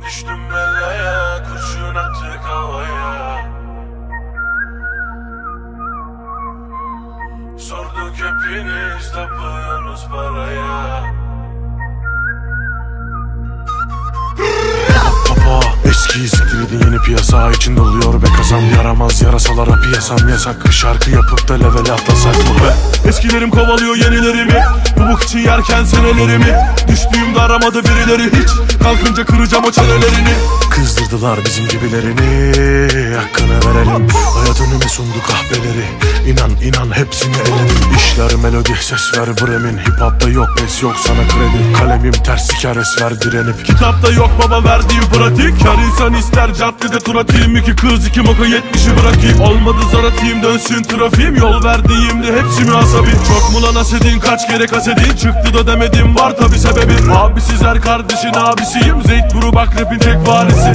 Düştüm belaya, kurşun attık havaya. Sorduk hepiniz, tapıyorsunuz paraya. Eski siktirdin yeni piyasa içinde oluyor be kazan. Yaramaz yarasalara piyasam yasak. Şarkı yapıp da level atlasak mı be? Eskilerim kovalıyor yenilerimi, bubuk için yerken senelerimi. Düştüğümde aramadı birileri hiç, kalkınca kıracağım o çenelerini. Kızdırdılar bizim gibilerini, hakkını verelim. Hayat önüme sundu kahveleri, inan hepsini eledim. İşler melodi, ses ver Bremen. Hip hop'ta yok pes, yok sana kredi. Kalemim ters siker, esver direnip. Kitapta yok baba verdiği pratik. Her insan ister caddede tur atayım. 2 kız 2 moka 70'i bırakayım. Olmadı zar atayım, dönsün trafiğim. Yol verdiğimde hepsi mi asabi? Çok mu lan hasedin, kaç kere kasedin? Çıktı da demedim, var tabi sebebi. Abisiz her kardeşin abisiyim. Zeyt Buru bak rapin tek varisi.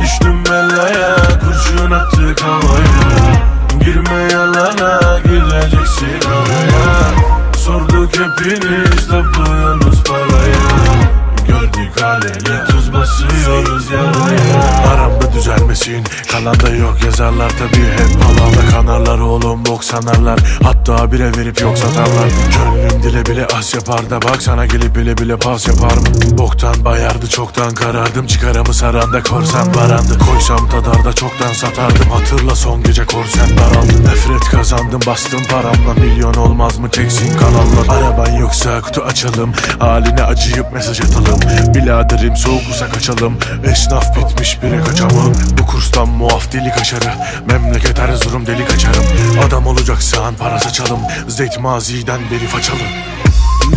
Düştüm belaya, kurşun attık havaya. Girme yalana, gireceksin oraya. Sorduk hepiniz, tapıyorsunuz paraya. Gördük aleni, tuz basıyoruz yaraya. Aramda düzelmesin, kalan da yok yazarlar tabi. Hep palavra kanarlar oğlum, bok sanarlar. Hatta bire verip yok satarlar. Gönlüm dile bile az yapar da bak sana gelip bile pas yapar mı? Boktan bayardı çoktan karardım. Çıkaramı saranda korsan barandı. Koysam tadarda çoktan satardım. Hatırla son gece korsen daraldı. Nefret kazandım bastım paramla. Milyon olmaz mı çeksin kanallar. Araban yoksa kutu açalım, haline acıyıp mesaj atalım. Biladerim soğuksa kaçalım. Esnaf bitmiş bire kaçamam. Bu kurstan muaf deli kaşarı. Memleket Erzurum deli kaçarım. Adam olacaksan para saçalım. Zeyt maziden beri façalı.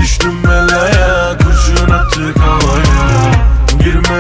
Düştüm belaya, kurşun attık havaya. Girme